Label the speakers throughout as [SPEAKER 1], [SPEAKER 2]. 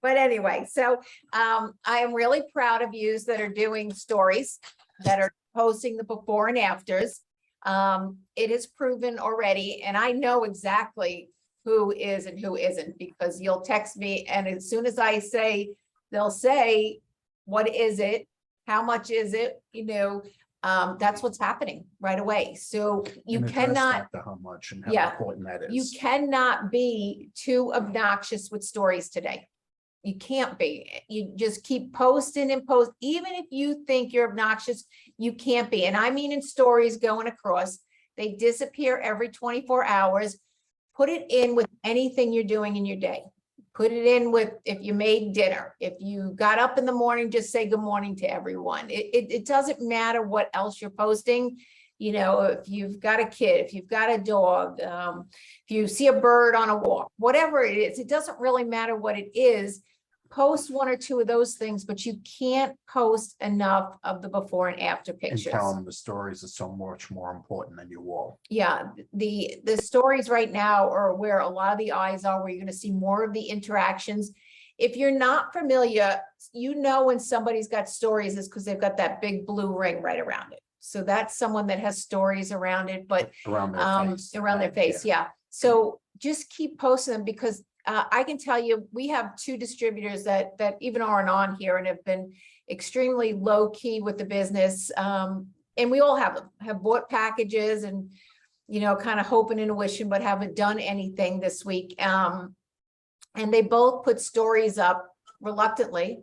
[SPEAKER 1] But anyway, so I am really proud of yous that are doing stories, that are posting the before and afters. It is proven already, and I know exactly who is and who isn't, because you'll text me, and as soon as I say, they'll say, what is it? How much is it? That's what's happening right away. So you
[SPEAKER 2] And address
[SPEAKER 1] cannot,
[SPEAKER 2] that to how much and
[SPEAKER 1] Yeah.
[SPEAKER 2] how important that
[SPEAKER 1] you
[SPEAKER 2] is.
[SPEAKER 1] cannot be too obnoxious with stories today. You can't be. You just keep posting and post. Even if you think you're obnoxious, you can't be. And I mean, in stories going across, they disappear every 24 hours. Put it in with anything you're doing in your day. Put it in with, if you made dinner, if you got up in the morning, just say good morning to everyone. It doesn't matter what else you're posting. If you've got a kid, if you've got a dog, if you see a bird on a walk, whatever it is, it doesn't really matter what it is. Post one or two of those things, but you can't post enough of the before and after
[SPEAKER 2] And
[SPEAKER 1] pictures.
[SPEAKER 2] tell them the stories are so much more important than your wall.
[SPEAKER 1] Yeah, the stories right now are where a lot of the eyes are, where you're going to see more of the interactions. If you're not familiar, when somebody's got stories is because they've got that big blue ring right around it. So that's someone that has stories around it, but
[SPEAKER 2] Around their face.
[SPEAKER 1] around their face. Yeah. So just keep posting them, because I can tell you, we have two distributors that even aren't on here and have been extremely low key with the business. And we all have bought packages and, kind of hoping and wishing, but haven't done anything this week. And they both put stories up reluctantly.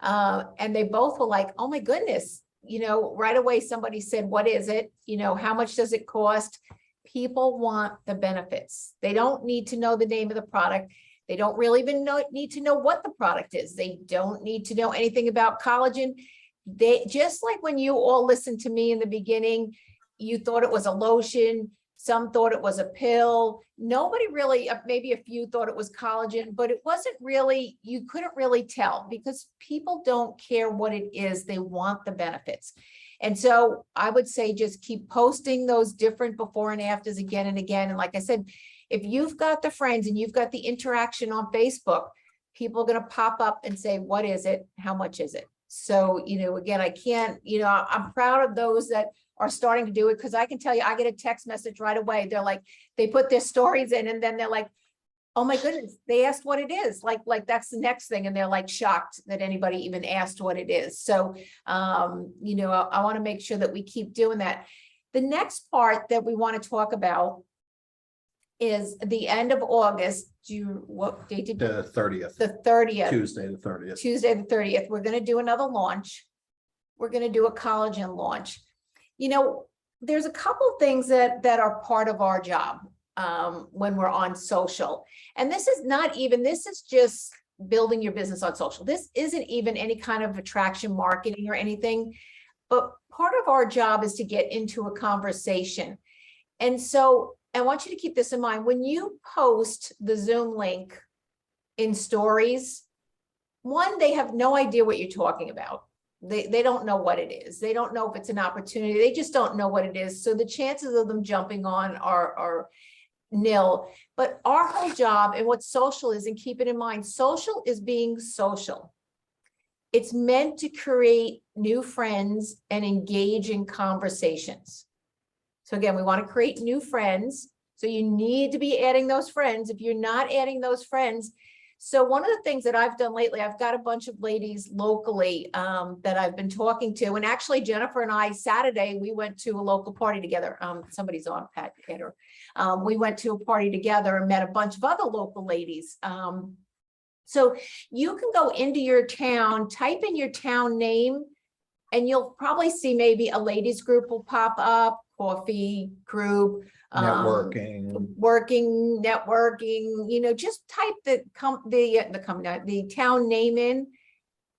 [SPEAKER 1] And they both were like, oh my goodness, right away, somebody said, what is it? How much does it cost? People want the benefits. They don't need to know the name of the product. They don't really even need to know what the product is. They don't need to know anything about collagen. They just, like when you all listened to me in the beginning, you thought it was a lotion. Some thought it was a pill. Nobody really, maybe a few thought it was collagen, but it wasn't really, you couldn't really tell, because people don't care what it is. They want the benefits. And so I would say just keep posting those different before and afters again and again. And like I said, if you've got the friends and you've got the interaction on Facebook, people are going to pop up and say, what is it? How much is it? So, again, I can't, I'm proud of those that are starting to do it, because I can tell you, I get a text message right away. They're like, they put their stories in and then they're like, oh my goodness, they asked what it is. Like that's the next thing. And they're like shocked that anybody even asked what it is. So, I want to make sure that we keep doing that. The next part that we want to talk about is the end of August. What date did
[SPEAKER 2] The 30th.
[SPEAKER 1] the 30th?
[SPEAKER 2] Tuesday, the 30th.
[SPEAKER 1] Tuesday, the 30th. We're going to do another launch. We're going to do a collagen launch. There's a couple things that are part of our job when we're on social. And this is just building your business on social. This isn't even any kind of attraction marketing or anything, but part of our job is to get into a conversation. And so I want you to keep this in mind. When you post the Zoom link in stories, one, they have no idea what you're talking about. They don't know what it is. They don't know if it's an opportunity. They just don't know what it is. So the chances of them jumping on are nil. But our whole job and what social is, and keep it in mind, social is being social. It's meant to create new friends and engage in conversations. So again, we want to create new friends. So you need to be adding those friends. If you're not adding those friends. So one of the things that I've done lately, I've got a bunch of ladies locally that I've been talking to. And actually, Jennifer and I, Saturday, we went to a local party together. Somebody's on, Pat Hatter. We went to a party together and met a bunch of other local ladies. So you can go into your town, type in your town name, and you'll probably see maybe a ladies group will pop up, coffee group,
[SPEAKER 2] Networking,
[SPEAKER 1] networking, just type the town name in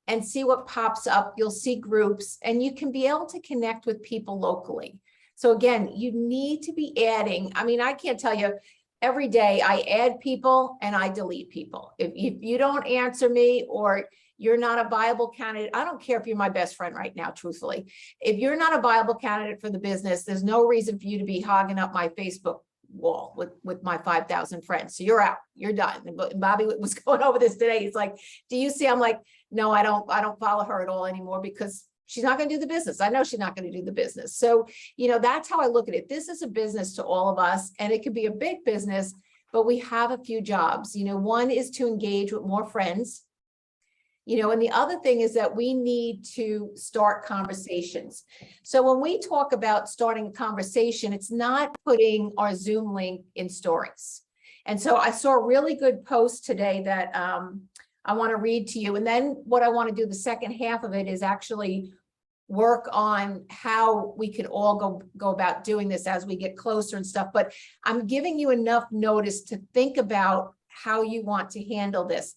[SPEAKER 1] and see what pops up. You'll see groups and you can be able to connect with people locally. So again, you need to be adding. I mean, I can't tell you, every day I add people and I delete people. If you don't answer me or you're not a viable candidate, I don't care if you're my best friend right now, truthfully. If you're not a viable candidate for the business, there's no reason for you to be hogging up my Facebook wall with my 5,000 friends. So you're out, you're done. And Bobby was going over this today. He's like, do you see? I'm like, no, I don't follow her at all anymore because she's not going to do the business. I know she's not going to do the business. So, that's how I look at it. This is a business to all of us, and it could be a big business, but we have a few jobs. One is to engage with more friends. And the other thing is that we need to start conversations. So when we talk about starting a conversation, it's not putting our Zoom link in stories. And so I saw a really good post today that I want to read to you. And then what I want to do, the second half of it, is actually work on how we can all go about doing this as we get closer and stuff. But I'm giving you enough notice to think about how you want to handle this.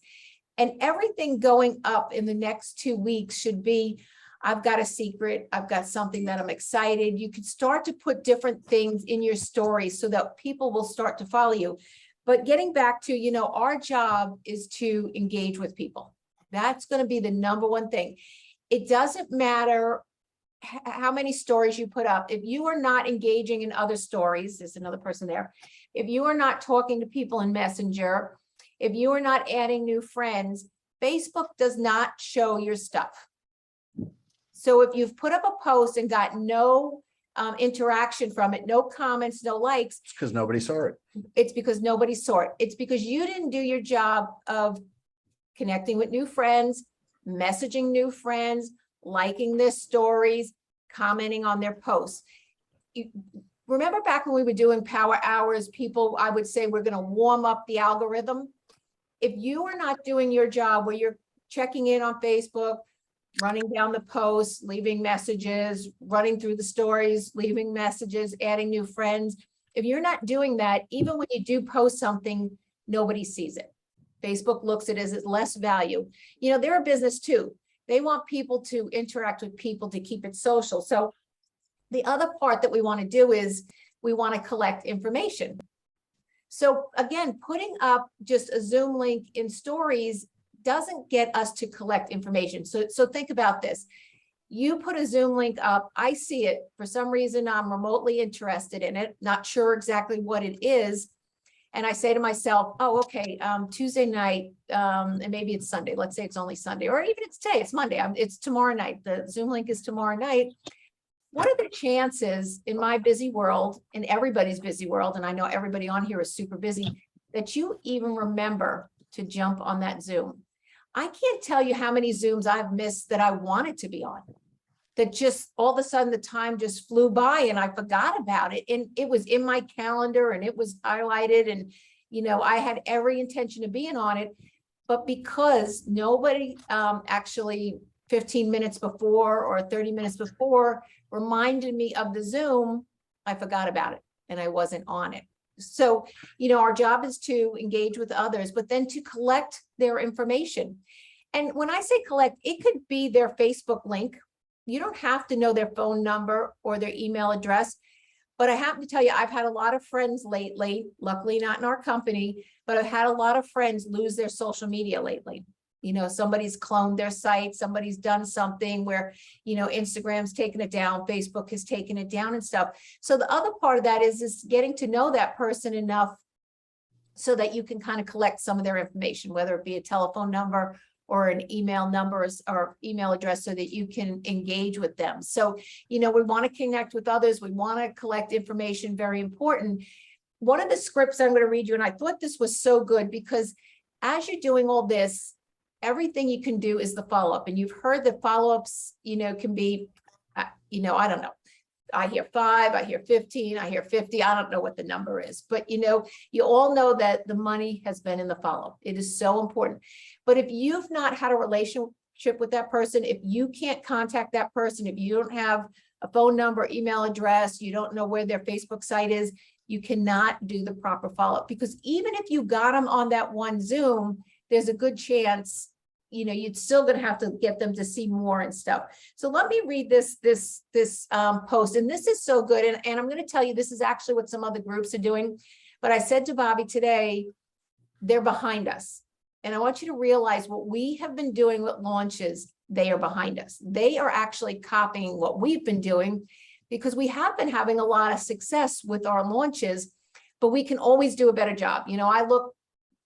[SPEAKER 1] And everything going up in the next 2 weeks should be, I've got a secret, I've got something that I'm excited. You can start to put different things in your story so that people will start to follow you. But getting back to, our job is to engage with people. That's going to be the number one thing. It doesn't matter how many stories you put up. If you are not engaging in other stories, there's another person there. If you are not talking to people in Messenger, if you are not adding new friends, Facebook does not show your stuff. So if you've put up a post and got no interaction from it, no comments, no likes,
[SPEAKER 2] It's because nobody saw it.
[SPEAKER 1] it's because nobody saw it. It's because you didn't do your job of connecting with new friends, messaging new friends, liking their stories, commenting on their posts. Remember back when we were doing power hours, I would say, we're going to warm up the algorithm. If you are not doing your job where you're checking in on Facebook, running down the posts, leaving messages, running through the stories, leaving messages, adding new friends, if you're not doing that, even when you do post something, nobody sees it. Facebook looks at it as less value. They're a business too. They want people to interact with people to keep it social. So the other part that we want to do is we want to collect information. So again, putting up just a Zoom link in stories doesn't get us to collect information. So think about this. You put a Zoom link up, I see it. For some reason, I'm remotely interested in it, not sure exactly what it is. And I say to myself, oh, okay, Tuesday night, and maybe it's Sunday. Let's say it's only Sunday, or even it's today, it's Monday. It's tomorrow night. The Zoom link is tomorrow night. What are the chances in my busy world, in everybody's busy world, and I know everybody on here is super busy, that you even remember to jump on that Zoom? I can't tell you how many Zooms I've missed that I wanted to be on, that just all of a sudden the time just flew by and I forgot about it. And it was in my calendar and it was highlighted, and, I had every intention of being on it, but because nobody actually 15 minutes before or 30 minutes before reminded me of the Zoom, I forgot about it and I wasn't on it. So, our job is to engage with others, but then to collect their information. And when I say collect, it could be their Facebook link. You don't have to know their phone number or their email address. But I happen to tell you, I've had a lot of friends lately, luckily not in our company, but I've had a lot of friends lose their social media lately. Somebody's cloned their site, somebody's done something where, Instagram's taken it down, Facebook has taken it down and stuff. So the other part of that is getting to know that person enough so that you can kind of collect some of their information, whether it be a telephone number or an email number or email address, so that you can engage with them. So, we want to connect with others. We want to collect information, very important. One of the scripts I'm going to read you, and I thought this was so good because as you're doing all this, everything you can do is the follow-up. And you've heard the follow-ups, can be, I don't know. I hear 5, I hear 15, I hear 50. I don't know what the number is, but you all know that the money has been in the follow-up. It is so important. But if you've not had a relationship with that person, if you can't contact that person, if you don't have a phone number, email address, you don't know where their Facebook site is, you cannot do the proper follow-up. Because even if you got them on that one Zoom, there's a good chance you'd still gonna have to get them to see more and stuff. So let me read this post, and this is so good. And I'm gonna tell you, this is actually what some other groups are doing. But I said to Bobby today, they're behind us. And I want you to realize what we have been doing with launches, they are behind us. They are actually copying what we've been doing because we have been having a lot of success with our launches. but we can always do a better job. You know, I look,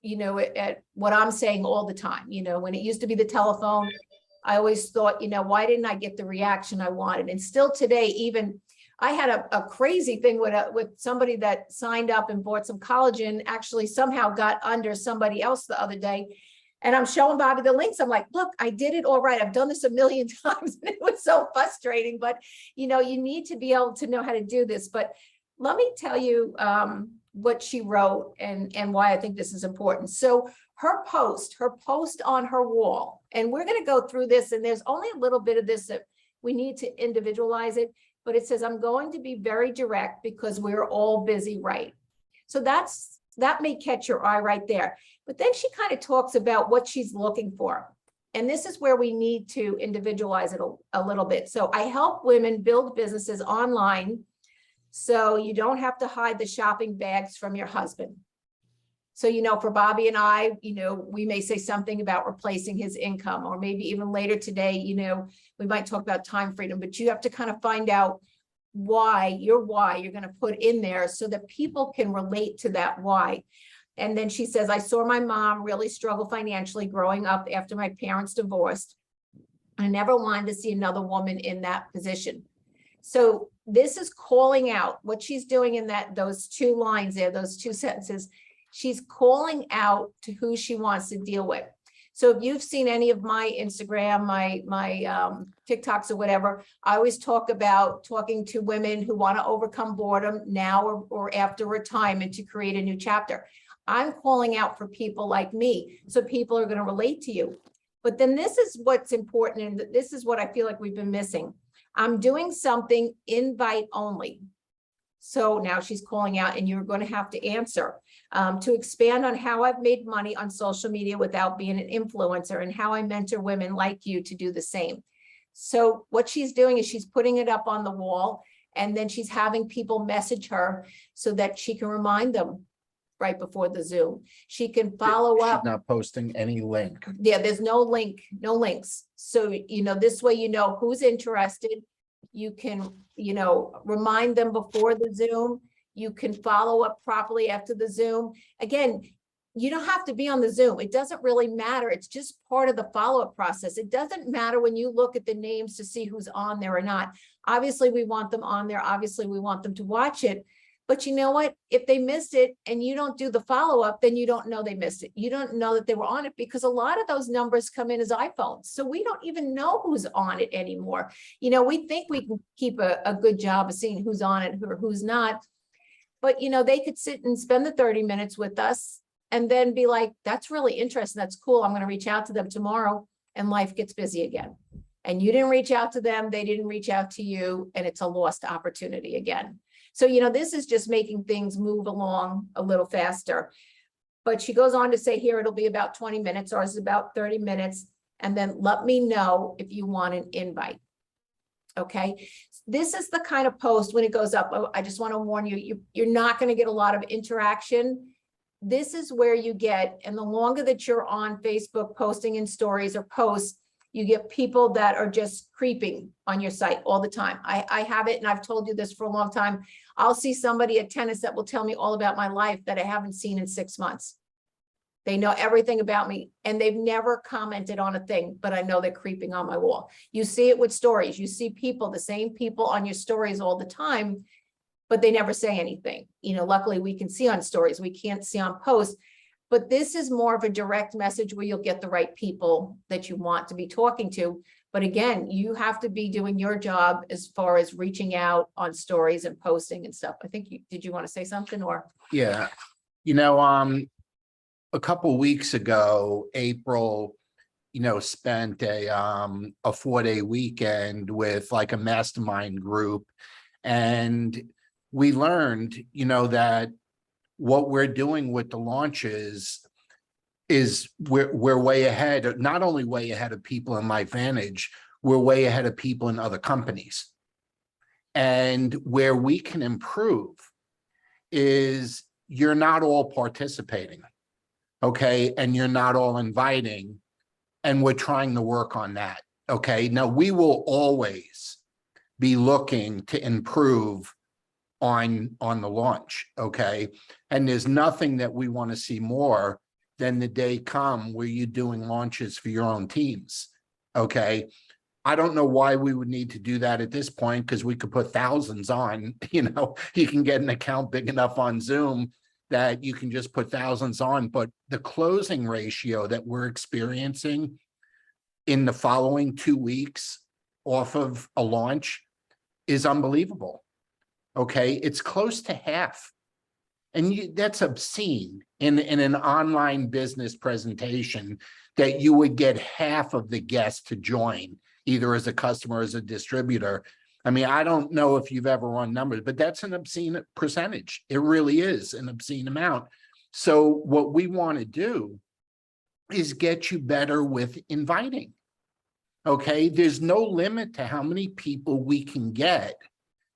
[SPEAKER 1] you know, at what I'm saying all the time. You know, when it used to be the telephone, I always thought, you know, why didn't I get the reaction I wanted? And still today, even I had a crazy thing with somebody that signed up and bought some collagen, actually somehow got under somebody else the other day. And I'm showing Bobby the links. I'm like, look, I did it all right. I've done this a million times. And it was so frustrating, but you know, you need to be able to know how to do this. But let me tell you what she wrote and why I think this is important. So her post on her wall, and we're going to go through this, and there's only a little bit of this that we need to individualize it, but it says, I'm going to be very direct because we're all busy, right? So that may catch your eye right there. But then she kind of talks about what she's looking for. And this is where we need to individualize it a little bit. So I help women build businesses online so you don't have to hide the shopping bags from your husband. So, you know, for Bobby and I, you know, we may say something about replacing his income, or maybe even later today, you know, we might talk about time freedom, but you have to kind of find out why you're going to put in there so that people can relate to that why. And then she says, I saw my mom really struggle financially growing up after my parents divorced. I never wanted to see another woman in that position. So this is calling out what she's doing in those two lines there, those two sentences. She's calling out to who she wants to deal with. So if you've seen any of my Instagram, my TikToks or whatever, I always talk about talking to women who want to overcome boredom now or after retirement to create a new chapter. I'm calling out for people like me, so people are going to relate to you. But then this is what's important, and this is what I feel like we've been missing. I'm doing something invite only. So now she's calling out, and you're going to have to answer to expand on how I've made money on social media without being an influencer, and how I mentor women like you to do the same. So what she's doing is she's putting it up on the wall, and then she's having people message her so that she can remind them right before the Zoom. She can follow up.
[SPEAKER 2] She's not posting any link.
[SPEAKER 1] Yeah, there's no link, no links. So, you know, this way, you know, who's interested. You can, you know, remind them before the Zoom. You can follow up properly after the Zoom. Again, you don't have to be on the Zoom. It doesn't really matter. It's just part of the follow-up process. It doesn't matter when you look at the names to see who's on there or not. Obviously, we want them on there. Obviously, we want them to watch it. But you know what? If they missed it and you don't do the follow-up, then you don't know they missed it. You don't know that they were on it, because a lot of those numbers come in as iPhones. So we don't even know who's on it anymore. You know, we think we can keep a good job of seeing who's on it or who's not. But, you know, they could sit and spend the 30 minutes with us and then be like, that's really interesting. That's cool. I'm going to reach out to them tomorrow. And life gets busy again. And you didn't reach out to them. They didn't reach out to you. And it's a lost opportunity again. So, you know, this is just making things move along a little faster. But she goes on to say here, it'll be about 20 minutes, or it's about 30 minutes. And then let me know if you want an invite. Okay. This is the kind of post when it goes up. Oh, I just want to warn you, you're not going to get a lot of interaction. This is where you get, and the longer that you're on Facebook posting in stories or posts, you get people that are just creeping on your site all the time. I have it, and I've told you this for a long time. I'll see somebody at tennis that will tell me all about my life that I haven't seen in 6 months. They know everything about me, and they've never commented on a thing, but I know they're creeping on my wall. You see it with stories. You see people, the same people on your stories all the time, but they never say anything. You know, luckily we can see on stories. We can't see on posts. But this is more of a direct message where you'll get the right people that you want to be talking to. But again, you have to be doing your job as far as reaching out on stories and posting and stuff. I think did you want to say something or?
[SPEAKER 2] Yeah, you know, a couple weeks ago, April, you know, spent a 4-day weekend with like a mastermind group, and we learned, you know, that what we're doing with the launches is we're way ahead, not only way ahead of people in LifeVantage, we're way ahead of people in other companies. And where we can improve is you're not all participating, okay? And you're not all inviting, and we're trying to work on that, okay? Now, we will always be looking to improve on the launch, okay? And there's nothing that we want to see more than the day come where you're doing launches for your own teams, okay? I don't know why we would need to do that at this point, because we could put thousands on, you can get an account big enough on Zoom that you can just put thousands on, but the closing ratio that we're experiencing in the following 2 weeks off of a launch is unbelievable. Okay, it's close to half. And that's obscene in an online business presentation, that you would get half of the guests to join, either as a customer or as a distributor. I mean, I don't know if you've ever run numbers, but that's an obscene percentage. It really is an obscene amount. So what we want to do is get you better with inviting. Okay, there's no limit to how many people we can get,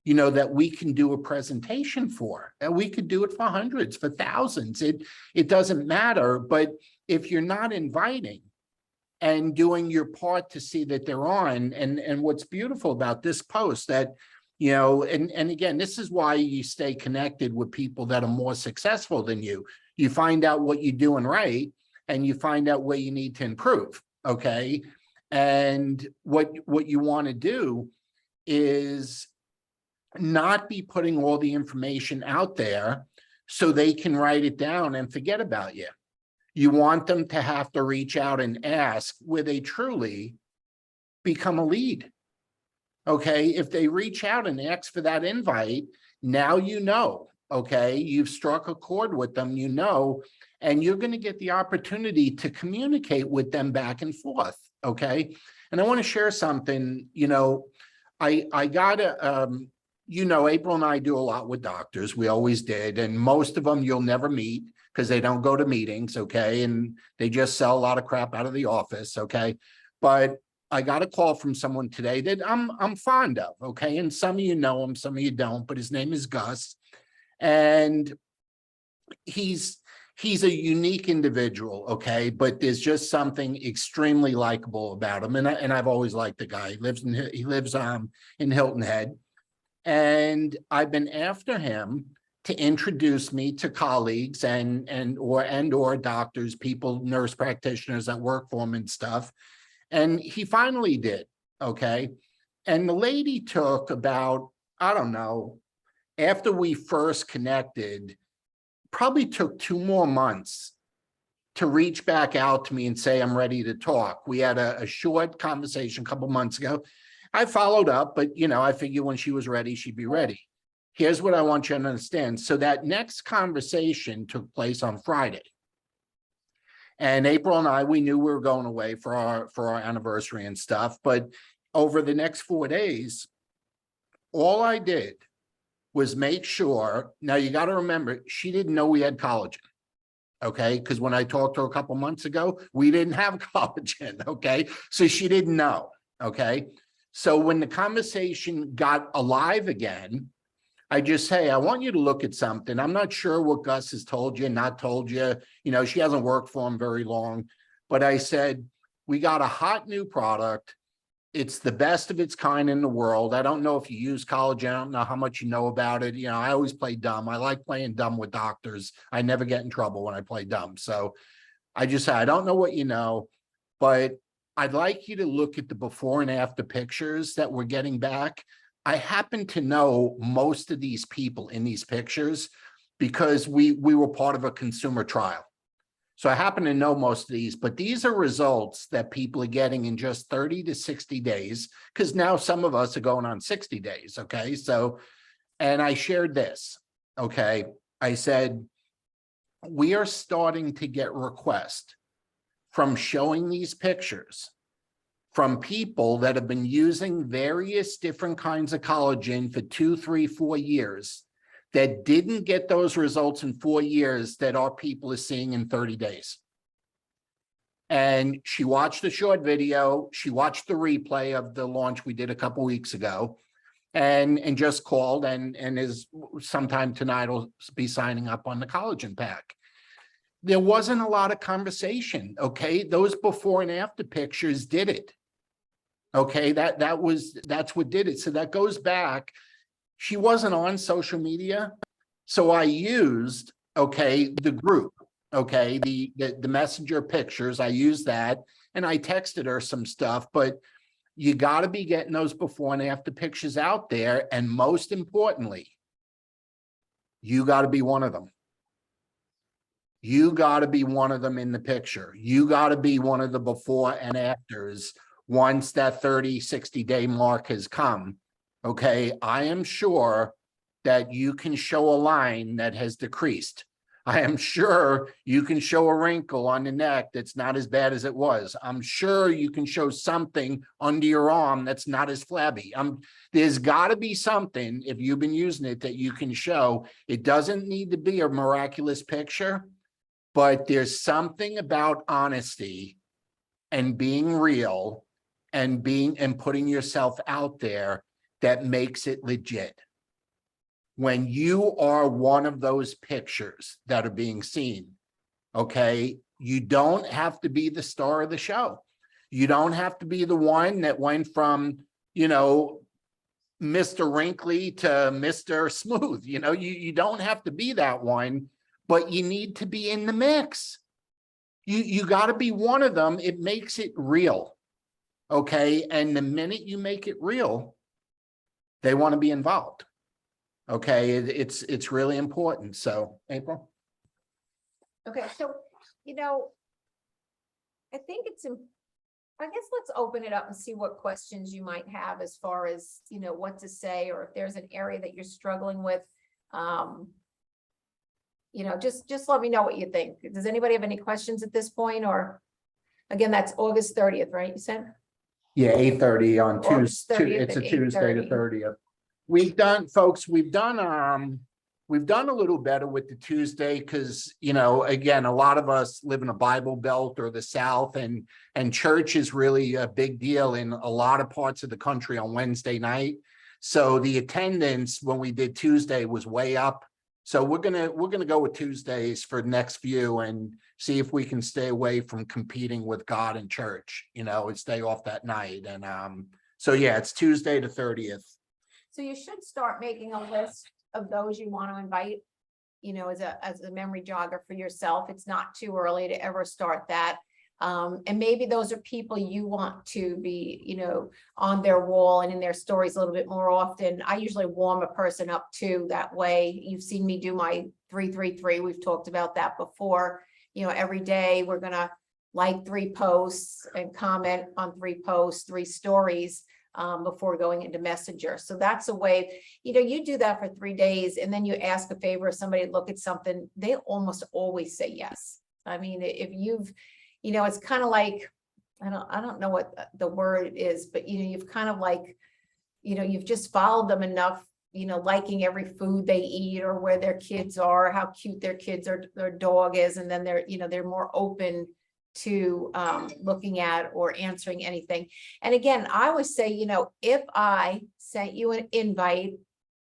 [SPEAKER 2] that we can do a presentation for. And we could do it for hundreds, for thousands. It doesn't matter. But if you're not inviting and doing your part to see that they're on, and what's beautiful about this post that, and again, this is why you stay connected with people that are more successful than you. You find out what you're doing right, and you find out where you need to improve, okay? And what you want to do is not be putting all the information out there so they can write it down and forget about you. You want them to have to reach out and ask where they truly become a lead. Okay, if they reach out and ask for that invite, now okay, you've struck a chord with them, and you're going to get the opportunity to communicate with them back and forth. Okay, and I want to share something. I gotta. April and I do a lot with doctors. We always did. And most of them you'll never meet because they don't go to meetings, okay? And they just sell a lot of crap out of the office, okay? But I got a call from someone today that I'm fond of, okay? And some of you know him, some of you don't, but his name is Gus. And he's a unique individual, okay? But there's just something extremely likable about him. And I've always liked the guy. He lives in Hilton Head. And I've been after him to introduce me to colleagues or doctors, people, nurse practitioners that work for him and stuff. And he finally did, okay? And the lady took about, I don't know, after we first connected, probably took 2 more months to reach back out to me and say, I'm ready to talk. We had a short conversation a couple months ago. I followed up, but I figured when she was ready, she'd be ready. Here's what I want you to understand. So that next conversation took place on Friday. And April and I, we knew we were going away for our anniversary and stuff. But over the next 4 days, all I did was make sure. Now you got to remember, she didn't know we had collagen. Okay, because when I talked to her a couple months ago, we didn't have collagen. Okay, so she didn't know. Okay. So when the conversation got alive again, I just say, I want you to look at something. I'm not sure what Gus has told you, not told you. She hasn't worked for him very long. But I said, we got a hot new product. It's the best of its kind in the world. I don't know if you use collagen. I don't know how much you know about it. I always play dumb. I like playing dumb with doctors. I never get in trouble when I play dumb. So I just say, I don't know what you know, but I'd like you to look at the before and after pictures that we're getting back. I happen to know most of these people in these pictures because we were part of a consumer trial. So I happen to know most of these, but these are results that people are getting in just 30 to 60 days, because now some of us are going on 60 days, okay? So, and I shared this, okay? I said, we are starting to get requests from showing these pictures from people that have been using various different kinds of collagen for 2, 3, 4 years that didn't get those results in 4 years that our people are seeing in 30 days. And she watched the short video. She watched the replay of the launch we did a couple weeks ago and just called and is sometime tonight will be signing up on the collagen pack. There wasn't a lot of conversation, okay? Those before and after pictures did it. Okay, that's what did it. So that goes back. she wasn't on social media. So I used, okay, the group, okay, the messenger pictures, I used that and I texted her some stuff, but you got to be getting those before and after pictures out there. And most importantly, you got to be one of them. You got to be one of them in the picture. You got to be one of the before and afters once that 30, 60-day mark has come. Okay, I am sure that you can show a line that has decreased. I am sure you can show a wrinkle on the neck that's not as bad as it was. I'm sure you can show something under your arm that's not as flabby. There's got to be something, if you've been using it, that you can show. It doesn't need to be a miraculous picture, but there's something about honesty and being real and putting yourself out there that makes it legit. When you are one of those pictures that are being seen, okay, you don't have to be the star of the show. You don't have to be the one that went from, you know, Mr. Wrinkly to Mr. Smooth. You know, you don't have to be that one, but you need to be in the mix. You got to be one of them. It makes it real. Okay. And the minute you make it real, they want to be involved. Okay. It's really important. So, April.
[SPEAKER 1] Okay. So, you know, I think I guess let's open it up and see what questions you might have as far as, you know, what to say, or if there's an area that you're struggling with. You know, just let me know what you think. Does anybody have any questions at this point? Or again, that's August 30th, right? You said?
[SPEAKER 2] Yeah, 8:30 on
[SPEAKER 1] August
[SPEAKER 2] Tuesday.
[SPEAKER 1] 30th
[SPEAKER 2] It's a
[SPEAKER 1] at
[SPEAKER 2] Tuesday the
[SPEAKER 1] 8:30.
[SPEAKER 2] 30th. We've done, folks, we've done a little better with the Tuesday because, you know, again, a lot of us live in a Bible Belt or the South, and church is really a big deal in a lot of parts of the country on Wednesday night. So the attendance when we did Tuesday was way up. So we're gonna go with Tuesdays for next few and see if we can stay away from competing with God and church, you know, and stay off that night. And so yeah, it's Tuesday the 30th.
[SPEAKER 1] So you should start making a list of those you want to invite, you know, as a memory jogger for yourself. It's not too early to ever start that. And maybe those are people you want to be, you know, on their wall and in their stories a little bit more often. I usually warm a person up too that way. You've seen me do my 333. We've talked about that before. You know, every day we're going to like 3 posts and comment on 3 posts, 3 stories before going into Messenger. So that's a way, you know, you do that for 3 days and then you ask a favor of somebody to look at something, they almost always say yes. I mean, if you've, you know, it's kind of like, I don't know what the word is, but, you know, you've kind of like, you know, you've just followed them enough, you know, liking every food they eat or where their kids are, how cute their kids or their dog is. And then they're, you know, they're more open to looking at or answering anything. And again, I always say, you know, if I sent you an invite,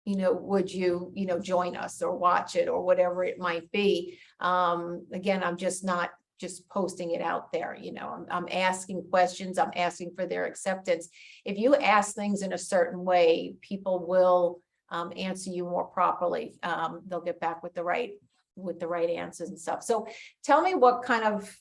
[SPEAKER 1] you know, would you, you know, join us or watch it or whatever it might be. Again, I'm just not just posting it out there. You know, I'm asking questions, I'm asking for their acceptance. If you ask things in a certain way, people will answer you more properly. They'll get back with the right answers and stuff. So tell me what kind of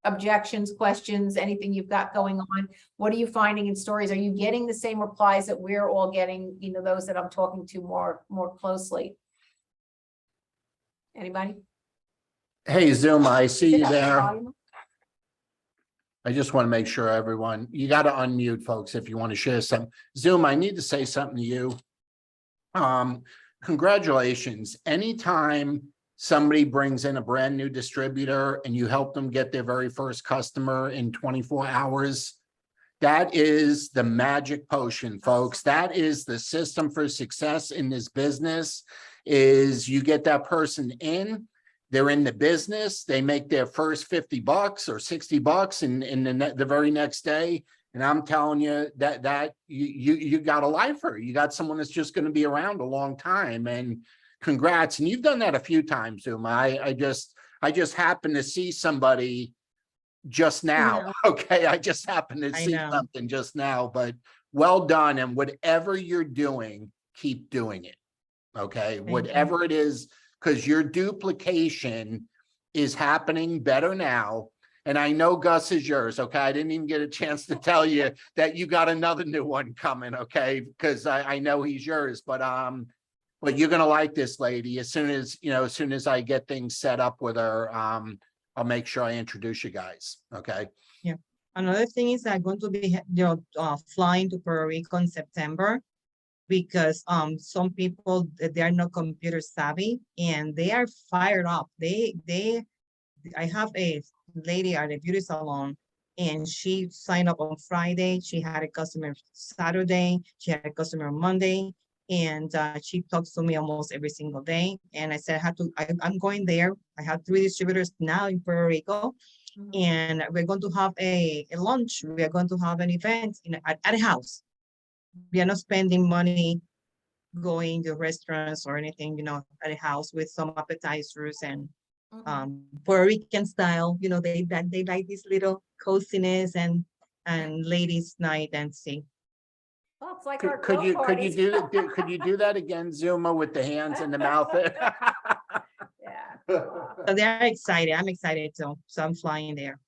[SPEAKER 1] objections, questions, anything you've got going on. What are you finding in stories? Are you getting the same replies that we're all getting, you know, those that I'm talking to more closely? Anybody?
[SPEAKER 2] Hey, Zoom, I see you there.
[SPEAKER 1] Volume?
[SPEAKER 2] I just want to make sure everyone, you got to unmute, folks, if you want to share some. Zoom, I need to say something to you. Congratulations. Anytime somebody brings in a brand new distributor and you help them get their very first customer in 24 hours, that is the magic potion, folks. That is the system for success in this business. Is you get that person in, they're in the business, they make their first $50 or $60 in the very next day. And I'm telling you that you got a lifer. You got someone that's just going to be around a long time. And congrats. And you've done that a few times, Zoom. I just happened to see somebody just now. Okay. I just happened to see something just now, but well done. And whatever you're doing, keep doing it. Okay,
[SPEAKER 3] you.
[SPEAKER 2] whatever it is, because your duplication is happening better now. And I know Gus is yours, okay? I didn't even get a chance to tell you that you got another new one coming, okay? Because I know he's yours, but you're gonna like this lady as soon as, as soon as I get things set up with her, I'll make sure I introduce you guys, okay?
[SPEAKER 3] Another thing is I'm going to be, flying to Puerto Rico in September because some people they are not computer savvy and they are fired up. I have a lady at a beauty salon and she signed up on Friday. She had a customer Saturday. She had a customer Monday. And she talks to me almost every single day. And I said, I'm going there. I have 3 distributors now in Puerto Rico. And we're going to have a lunch. We are going to have an event at a house. We are not spending money going to restaurants or anything, at a house with some appetizers and Puerto Rican style. They like this little coziness and ladies' night dancing.
[SPEAKER 1] Well, it's like our
[SPEAKER 2] Could
[SPEAKER 1] glow
[SPEAKER 2] you
[SPEAKER 1] parties.
[SPEAKER 2] could you do that again, Zuma, with the hands in the mouth?
[SPEAKER 1] Yeah.
[SPEAKER 3] So they're excited. I'm excited too. So I'm flying there.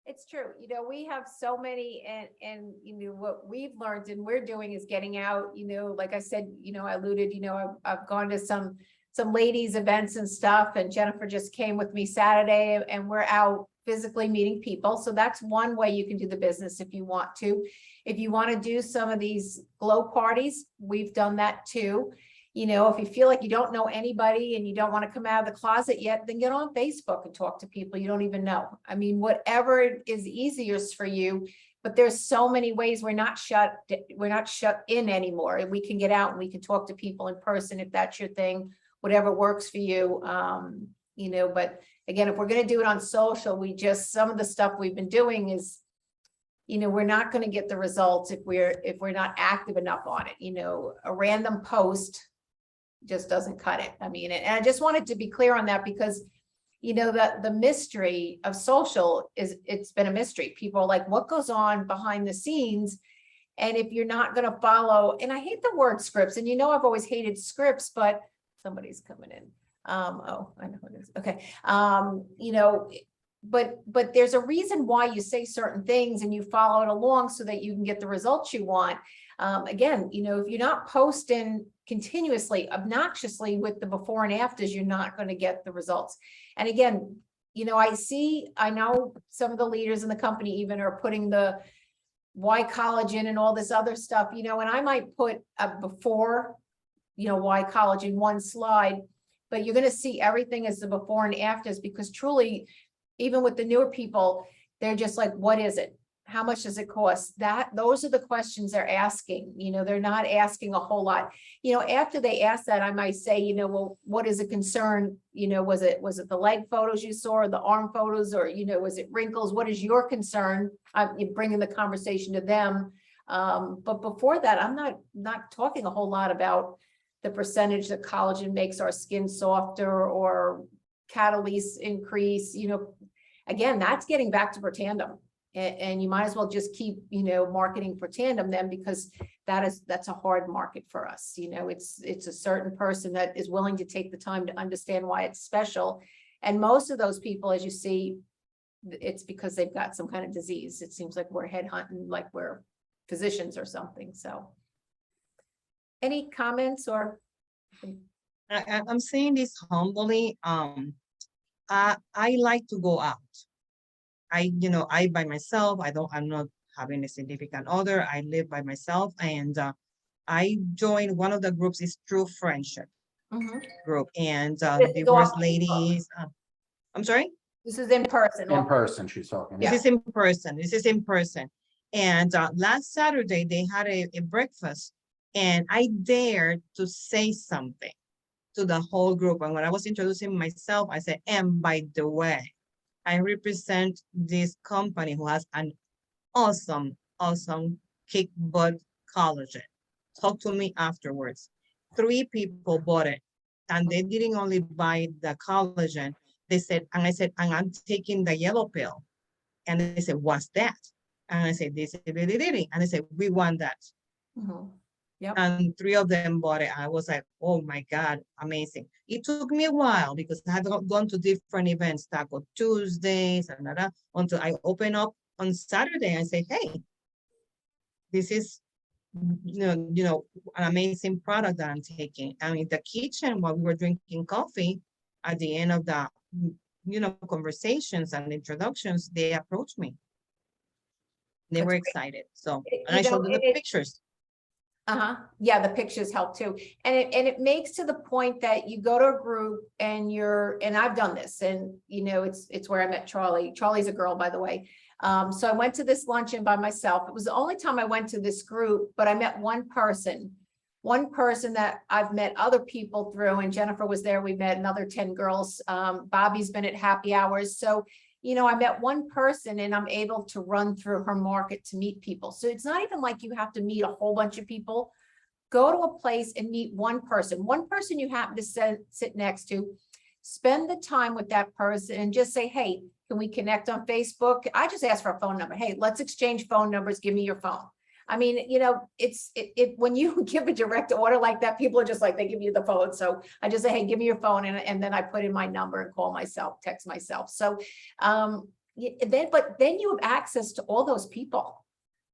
[SPEAKER 1] It's true. We have so many and what we've learned and we're doing is getting out, like I said, I alluded, I've gone to some ladies events and stuff, and Jennifer just came with me Saturday and we're out physically meeting people. So that's one way you can do the business if you want to. If you want to do some of these glow parties, we've done that too. If you feel like you don't know anybody and you don't want to come out of the closet yet, then get on Facebook and talk to people you don't even know. I mean, whatever is easiest for you, but there's so many ways. We're not shut in anymore, and we can get out and we can talk to people in person if that's your thing, whatever works for you. But again, if we're going to do it on social, some of the stuff we've been doing is, we're not going to get the results if we're not active enough on it. A random post just doesn't cut it. I mean, and I just wanted to be clear on that because, the mystery of social it's been a mystery. People are like, what goes on behind the scenes? And if you're not going to follow, and I hate the word scripts, and I've always hated scripts, but somebody's coming in. Oh, I know who it is. Okay. But there's a reason why you say certain things and you follow it along so that you can get the results you want. Again, if you're not posting continuously, obnoxiously with the before and afters, you're not going to get the results. And again, I know some of the leaders in the company even are putting the Y collagen and all this other stuff, and I might put a before, Y collagen one slide, but you're going to see everything as the before and afters, because truly, even with the newer people, they're just like, what is it? How much does it cost? Those are the questions they're asking. They're not asking a whole lot. After they ask that, I might say, well, what is a concern? Was it the leg photos you saw, or the arm photos, or, was it wrinkles? What is your concern? You're bringing the conversation to them. But before that, I'm not talking a whole lot about the percentage that collagen makes our skin softer or catalase increase. Again, that's getting back to Protandim. And you might as well just keep, marketing Protandim then, because that's a hard market for us. It's a certain person that is willing to take the time to understand why it's special. And most of those people, as you see, it's because they've got some kind of disease. It seems like we're headhunting, like we're physicians or something. So any comments or?
[SPEAKER 3] I'm saying this humbly. I like to go out. I by myself. I'm not having a significant other. I live by myself, and I joined one of the groups. Is True Friendship group, and divorced ladies. I'm sorry.
[SPEAKER 1] This is in person.
[SPEAKER 2] In person, she's talking.
[SPEAKER 3] This is in person. This is in person. And last Saturday they had a breakfast, and I dared to say something to the whole group. And when I was introducing myself, I said, and by the way, I represent this company who has an awesome kick butt collagen. Talk to me afterwards. 3 people bought it, and they didn't only buy the collagen. They said, and I said, and I'm taking the yellow pill. And they said, what's that? And I said, this is really. And they said, we want that.
[SPEAKER 1] Yep.
[SPEAKER 3] And 3 of them bought it. I was like, oh my God, amazing. It took me a while because I had gone to different events, Taco Tuesdays and that, until I opened up on Saturday and say, hey, this is, an amazing product that I'm taking. And in the kitchen, while we were drinking coffee, at the end of the, conversations and introductions, they approached me. They
[SPEAKER 1] That's
[SPEAKER 3] were
[SPEAKER 1] great.
[SPEAKER 3] excited. So,
[SPEAKER 1] It-
[SPEAKER 3] and I
[SPEAKER 1] you know,
[SPEAKER 3] showed them the
[SPEAKER 1] it-
[SPEAKER 3] pictures.
[SPEAKER 1] Uh-huh. Yeah, the pictures help too. And it makes to the point that you go to a group and and I've done this and it's where I met Charlie. Charlie's a girl, by the way. So I went to this luncheon by myself. It was the only time I went to this group, but I met one person that I've met other people through, and Jennifer was there. We met another 10 girls. Bobby's been at happy hours. So I met one person and I'm able to run through her market to meet people. So it's not even like you have to meet a whole bunch of people. Go to a place and meet one person you happen to sit next to, spend the time with that person and just say, hey, can we connect on Facebook? I just ask for a phone number. Hey, let's exchange phone numbers. Give me your phone. I mean, it's when you give a direct order like that, people are just like, they give you the phone. So I just say, hey, give me your phone. And then I put in my number and call myself, text myself. So then you have access to all those people.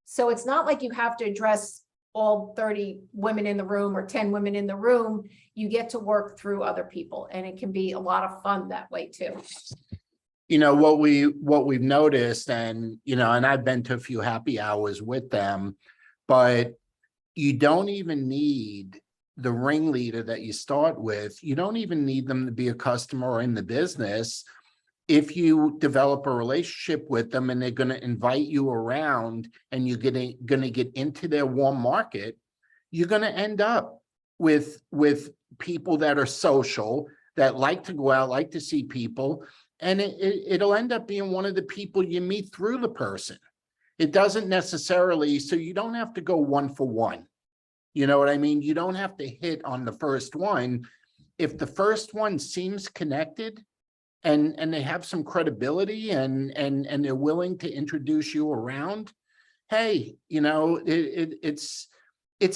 [SPEAKER 1] So it's not like you have to address all 30 women in the room or 10 women in the room. You get to work through other people, and it can be a lot of fun that way too.
[SPEAKER 2] What we've noticed, and and I've been to a few happy hours with them, but you don't even need the ringleader that you start with. You don't even need them to be a customer or in the business. If you develop a relationship with them and they're going to invite you around and you're going to get into their warm market, you're going to end up with people that are social, that like to go out, like to see people, and it'll end up being one of the people you meet through the person. It doesn't necessarily, so you don't have to go one for one. You know what I mean? You don't have to hit on the first one. If the first one seems connected and they have some credibility and they're willing to introduce you around, hey, it's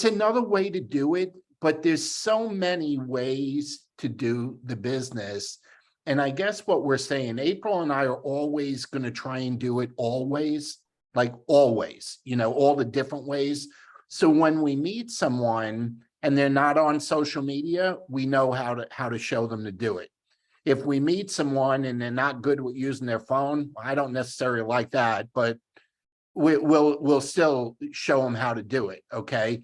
[SPEAKER 2] another way to do it, but there's so many ways to do the business. And I guess what we're saying, April and I are always going to try and do it always, like always, all the different ways. So when we meet someone and they're not on social media, we know how to show them to do it. If we meet someone and they're not good with using their phone, I don't necessarily like that, but we'll still show them how to do it. Okay.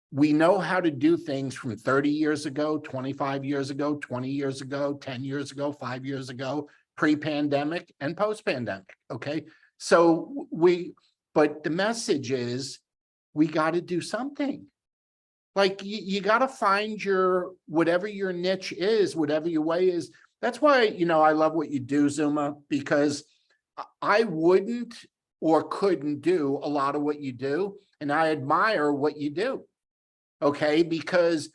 [SPEAKER 2] We know how to do things from 30 years ago, 25 years ago, 20 years ago, 10 years ago, 5 years ago, pre-pandemic and post-pandemic. Okay. So but the message is we got to do something. Like you got to find whatever your niche is, whatever your way is. That's why, I love what you do, Zuma, because I wouldn't or couldn't do a lot of what you do. And I admire what you do. Okay. Because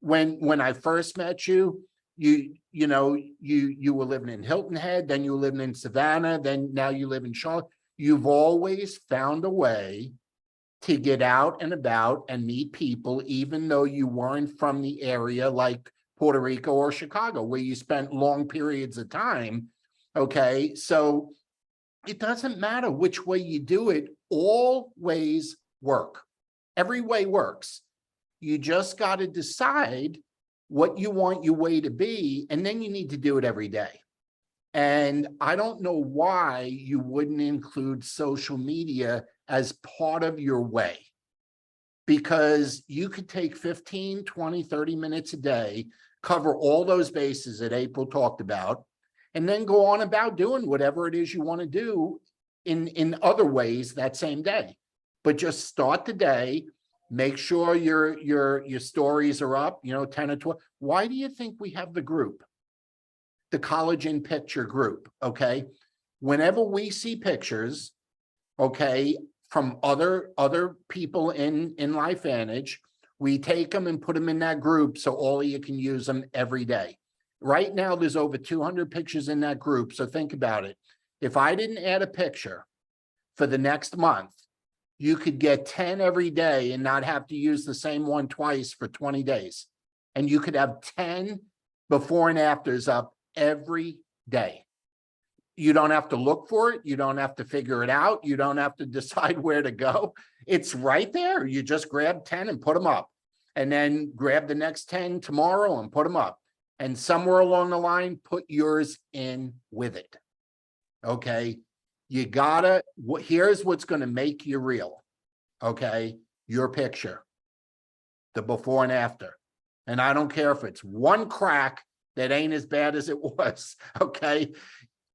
[SPEAKER 2] when I first met you, you were living in Hilton Head, then you were living in Savannah, then now you live in Charlotte. You've always found a way to get out and about and meet people, even though you weren't from the area like Puerto Rico or Chicago, where you spent long periods of time. Okay. So it doesn't matter which way you do it. All ways work. Every way works. You just got to decide what you want your way to be, and then you need to do it every day. And I don't know why you wouldn't include social media as part of your way, because you could take 15, 20, 30 minutes a day, cover all those bases that April talked about, and then go on about doing whatever it is you want to do in other ways that same day. But just start the day, make sure your stories are up, 10 or 12. Why do you think we have the group? The College in Picture group, okay? Whenever we see pictures, okay, from other people in LifeVantage, we take them and put them in that group so all of you can use them every day. Right now, there's over 200 pictures in that group, so think about it. If I didn't add a picture for the next month, you could get 10 every day and not have to use the same one twice for 20 days. And you could have 10 before and afters up every day. You don't have to look for it. You don't have to figure it out. You don't have to decide where to go. It's right there. You just grab 10 and put them up. And then grab the next 10 tomorrow and put them up. And somewhere along the line, put yours in with it. Okay? You gotta, here's what's gonna make you real. Okay? Your picture. The before and after. And I don't care if it's one crack that ain't as bad as it was. Okay?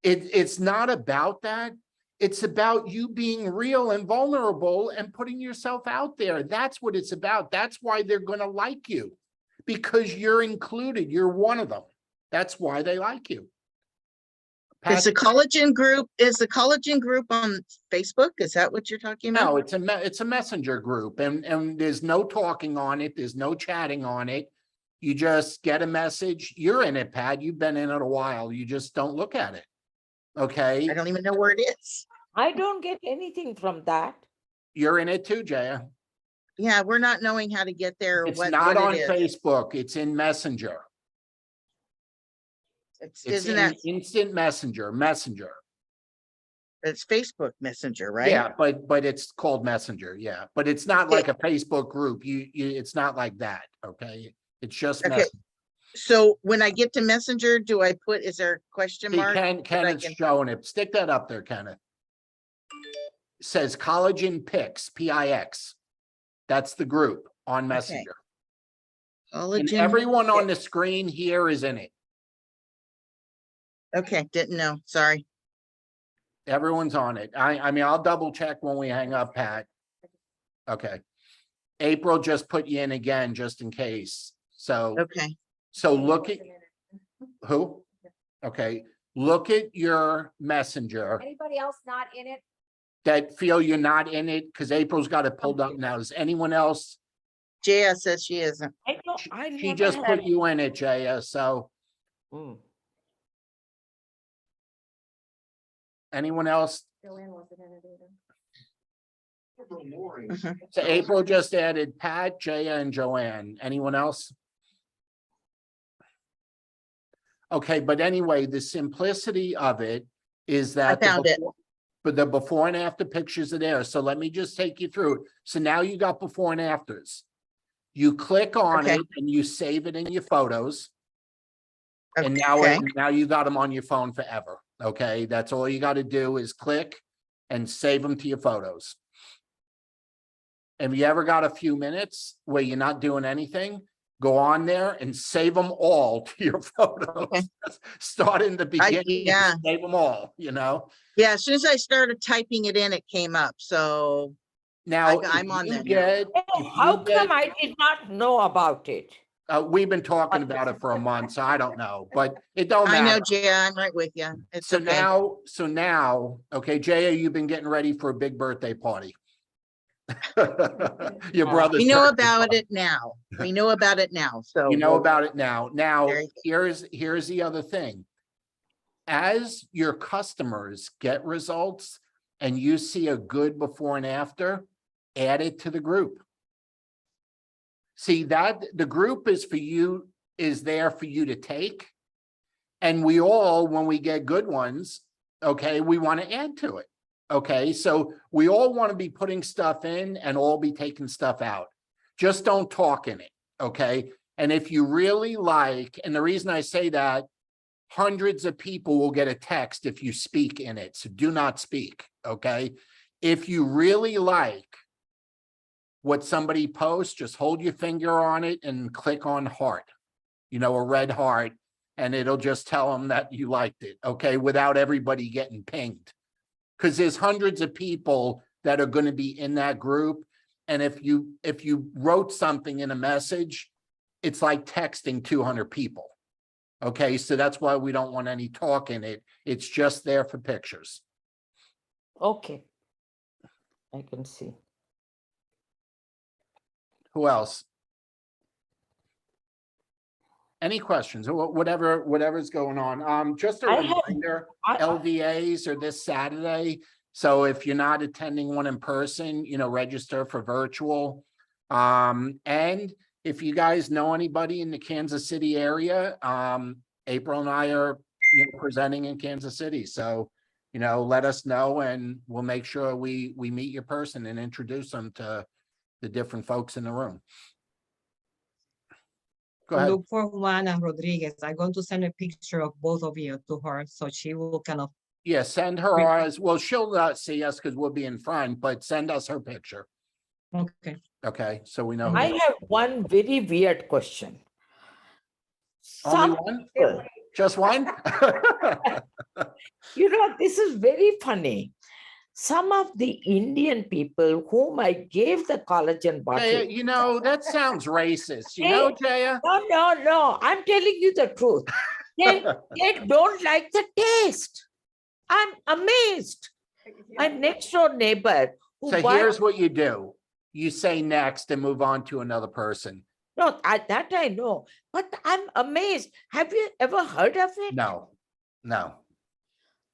[SPEAKER 2] It's not about that. It's about you being real and vulnerable and putting yourself out there. That's what it's about. That's why they're going to like you, because you're included. You're one of them. That's why they like you.
[SPEAKER 4] Is the collagen group on Facebook? Is that what you're talking about?
[SPEAKER 2] No, it's a messenger group, and there's no talking on it. There's no chatting on it. You just get a message. You're in it, Pat. You've been in it a while. You just don't look at it. Okay.
[SPEAKER 4] I don't even know where it is.
[SPEAKER 5] I don't get anything from that.
[SPEAKER 2] You're in it too, Jaya.
[SPEAKER 4] Yeah, we're not knowing how to get there.
[SPEAKER 2] It's
[SPEAKER 4] what
[SPEAKER 2] not on
[SPEAKER 4] it is.
[SPEAKER 2] Facebook. It's in Messenger. It's
[SPEAKER 4] Isn't
[SPEAKER 2] in
[SPEAKER 4] that,
[SPEAKER 2] Instant Messenger.
[SPEAKER 4] it's Facebook Messenger, right?
[SPEAKER 2] Yeah, but it's called Messenger. Yeah, but it's not like a Facebook group. It's not like that. Okay, it's just
[SPEAKER 4] Okay.
[SPEAKER 2] Messenger.
[SPEAKER 4] So when I get to Messenger, do I put, is there a question
[SPEAKER 2] See,
[SPEAKER 4] mark?
[SPEAKER 2] Kenneth's showing it. Stick that up there, Kenneth. Says Collagen Pix, PIX. That's the group on Messenger. And
[SPEAKER 4] Collagen
[SPEAKER 2] everyone on the
[SPEAKER 4] Pix.
[SPEAKER 2] screen here is in it.
[SPEAKER 4] Okay, didn't know, sorry.
[SPEAKER 2] Everyone's on it. I mean, I'll double check when we hang up, Pat. Okay. April just put you in again, just in case. So,
[SPEAKER 4] Okay,
[SPEAKER 2] so look at who? Okay, look at your messenger
[SPEAKER 1] Anybody else not in it?
[SPEAKER 2] that feel you're not in it, because April's got it pulled up now. Is anyone else?
[SPEAKER 4] Jaya says she isn't.
[SPEAKER 5] I
[SPEAKER 2] She
[SPEAKER 5] never
[SPEAKER 2] just
[SPEAKER 5] had-
[SPEAKER 2] put you in it, Jaya, so
[SPEAKER 5] Mm.
[SPEAKER 2] anyone else?
[SPEAKER 1] Joanne wasn't in it either.
[SPEAKER 4] Mhm.
[SPEAKER 2] So April just added Pat, Jaya, and Joanne. Anyone else? Okay, but anyway, the simplicity of it is that.
[SPEAKER 4] found it.
[SPEAKER 2] But the before and after pictures are there. So let me just take you through it. So now you got before and afters. You click on
[SPEAKER 4] Okay.
[SPEAKER 2] it and you save it in your photos. And
[SPEAKER 4] Okay,
[SPEAKER 2] now you got them on your phone forever. Okay, that's all you got to do is click and save them to your photos. If you ever got a few minutes where you're not doing anything, go on there and save them all to your photos.
[SPEAKER 4] Okay.
[SPEAKER 2] Start in the beginning,
[SPEAKER 4] yeah.
[SPEAKER 2] and save them all, you know?
[SPEAKER 4] yeah, as soon as I started typing it in, it came up, so,
[SPEAKER 2] Now,
[SPEAKER 4] I'm
[SPEAKER 2] if
[SPEAKER 4] on
[SPEAKER 2] you
[SPEAKER 4] there now.
[SPEAKER 2] get,
[SPEAKER 5] Oh,
[SPEAKER 2] if you
[SPEAKER 5] how come
[SPEAKER 2] get-
[SPEAKER 5] I did not know about it?
[SPEAKER 2] we've been talking about it for a month, so I don't know, but it don't
[SPEAKER 4] I know,
[SPEAKER 2] matter.
[SPEAKER 4] Jaya, I'm right with you. It's
[SPEAKER 2] So
[SPEAKER 4] okay.
[SPEAKER 2] now, okay, Jaya, you've been getting ready for a big birthday party. Your brother's.
[SPEAKER 4] We know
[SPEAKER 2] birthday
[SPEAKER 4] about
[SPEAKER 2] party.
[SPEAKER 4] it now. We know about it now, so.
[SPEAKER 2] You know
[SPEAKER 4] we'll-
[SPEAKER 2] about it now. Now,
[SPEAKER 4] There you
[SPEAKER 2] here's the other thing. As your customers get results and you see a good before and after, add it to the group. See that the group is there for you to take. And we all, when we get good ones, okay, we want to add to it. Okay, so we all want to be putting stuff in and all be taking stuff out. Just don't talk in it, okay? And if you really like, and the reason I say that, hundreds of people will get a text if you speak in it, so do not speak, okay? If you really like what somebody posts, just hold your finger on it and click on heart, a red heart, and it'll just tell them that you liked it, okay, without everybody getting pinged. Because there's hundreds of people that are going to be in that group. And if you wrote something in a message, it's like texting 200 people. Okay, so that's why we don't want any talk in it. It's just there for pictures.
[SPEAKER 5] Okay. I can see.
[SPEAKER 2] Who else? Any questions or whatever's going on? Just a
[SPEAKER 5] I have-
[SPEAKER 2] reminder,
[SPEAKER 5] I-
[SPEAKER 2] LVAs are this Saturday. So if you're not attending one in person, register for virtual. And if you guys know anybody in the Kansas City area, April and I are, presenting in Kansas City. So, let us know and we'll make sure we meet your person and introduce them to the different folks in the room. Go ahead.
[SPEAKER 3] Look for Juana Rodriguez. I'm going to send a picture of both of you to her, so she will kind of,
[SPEAKER 2] Yeah, send her ours. Well, she'll not see us because we'll be in front, but send us her picture.
[SPEAKER 3] okay.
[SPEAKER 2] Okay, so we know.
[SPEAKER 5] I have one very weird question.
[SPEAKER 2] Only
[SPEAKER 5] Some
[SPEAKER 2] one?
[SPEAKER 5] people,
[SPEAKER 2] Just one?
[SPEAKER 5] this is very funny. Some of the Indian people whom I gave the collagen
[SPEAKER 2] Jaya,
[SPEAKER 5] bottle.
[SPEAKER 2] that sounds racist,
[SPEAKER 5] Hey,
[SPEAKER 2] Jaya?
[SPEAKER 5] No, I'm telling you the truth. They don't like the taste. I'm amazed. My next door neighbor. who
[SPEAKER 2] So
[SPEAKER 5] bought-
[SPEAKER 2] here's what you do. You say next and move on to another person.
[SPEAKER 5] No, that I know, but I'm amazed. Have you ever heard of it?
[SPEAKER 2] No.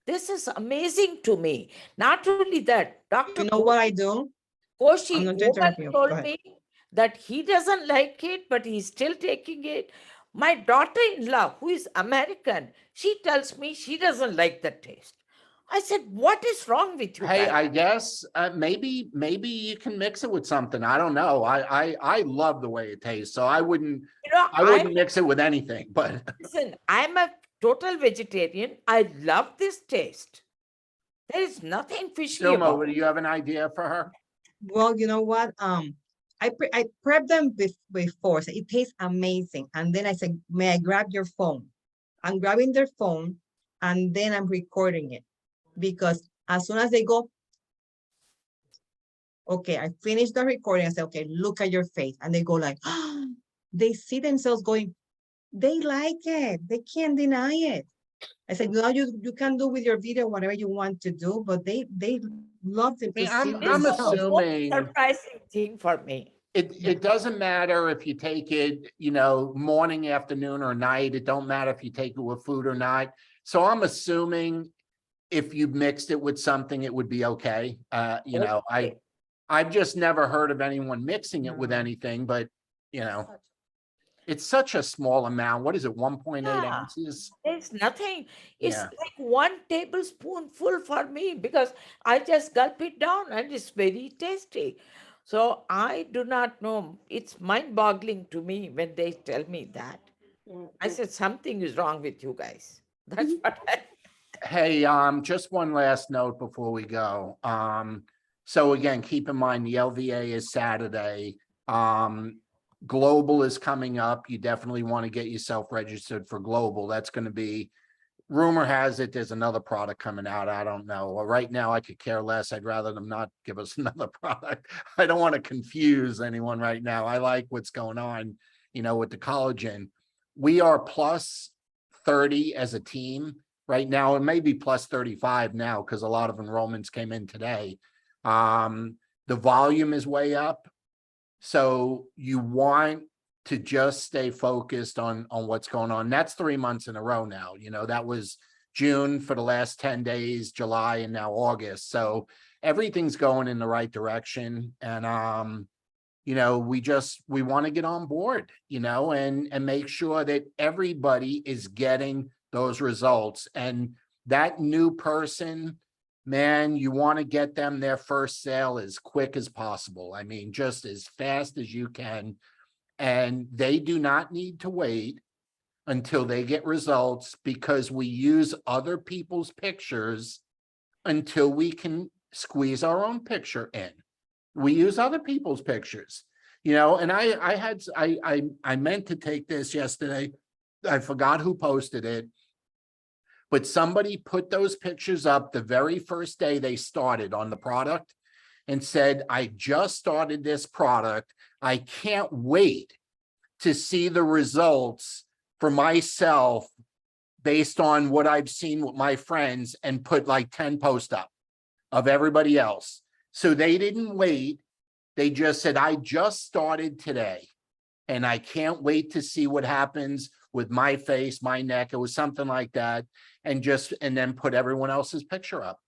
[SPEAKER 5] This is amazing to me. Not only that, Dr.
[SPEAKER 3] You know what I do?
[SPEAKER 5] Koshi
[SPEAKER 3] I'm not to interrupt you. Go
[SPEAKER 5] told
[SPEAKER 3] ahead.
[SPEAKER 5] me that he doesn't like it, but he's still taking it. My daughter-in-law, who is American, she tells me she doesn't like the taste. I said, what is wrong with you
[SPEAKER 2] Hey,
[SPEAKER 5] guys?
[SPEAKER 2] I guess, maybe you can mix it with something. I don't know. I love the way it tastes, so I wouldn't mix it with anything, but.
[SPEAKER 5] Listen, I'm a total vegetarian. I love this taste. There is nothing fishy about
[SPEAKER 2] Dilma, do
[SPEAKER 5] it.
[SPEAKER 2] you have an idea for her?
[SPEAKER 3] Well, you know what? I prep them before, so it tastes amazing. And then I said, may I grab your phone? I'm grabbing their phone and then I'm recording it. Because as soon as they go, okay, I finished the recording. I said, okay, look at your face. And they go like, they see themselves going, they like it. They can't deny it. I said, no, you can do with your video whatever you want to do, but they love it to see
[SPEAKER 2] I'm
[SPEAKER 5] This is the
[SPEAKER 3] themselves.
[SPEAKER 5] most
[SPEAKER 2] assuming
[SPEAKER 5] surprising thing for me.
[SPEAKER 2] it doesn't matter if you take it, morning, afternoon, or night. It don't matter if you take it with food or not. So I'm assuming if you mixed it with something, it would be okay.
[SPEAKER 5] Okay.
[SPEAKER 2] I've just never heard of anyone mixing it with
[SPEAKER 3] No.
[SPEAKER 2] anything, but it's such a small amount. What is it, 1.8
[SPEAKER 5] Yeah.
[SPEAKER 2] ounces?
[SPEAKER 5] There's nothing. It's
[SPEAKER 2] Yeah.
[SPEAKER 5] like 1 tablespoonful for me because I just gulp it down and it's very tasty. So I do not know. It's mind-boggling to me when they tell me that. I said, something is wrong with you guys. That's what I.
[SPEAKER 2] Hey, just one last note before we go. So again, keep in mind the LVA is Saturday. Global is coming up. You definitely want to get yourself registered for Global. That's going to be, rumor has it, there's another product coming out. I don't know. Well, right now I could care less. I'd rather them not give us another product. I don't want to confuse anyone right now. I like what's going on, with the collagen. We are plus 30 as a team. Right now, it may be plus 35 now because a lot of enrollments came in today. The volume is way up. So you want to just stay focused on what's going on. That's 3 months in a row now. That was June for the last 10 days, July, and now August. So everything's going in the right direction. And, we want to get on board, and make sure that everybody is getting those results. And that new person, man, you want to get them their first sale as quick as possible. I mean, just as fast as you can. And they do not need to wait until they get results because we use other people's pictures until we can squeeze our own picture in. We use other people's pictures, and I meant to take this yesterday. I forgot who posted it. But somebody put those pictures up the very first day they started on the product and said, I just started this product. I can't wait to see the results for myself based on what I've seen with my friends, and put like 10 posts up of everybody else. So they didn't wait. They just said, I just started today and I can't wait to see what happens with my face, my neck. It was something like that. And then put everyone else's picture up.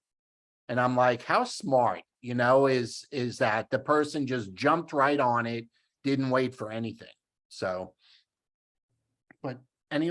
[SPEAKER 2] And I'm like, how smart, is that the person just jumped right on it, didn't wait for anything. So. But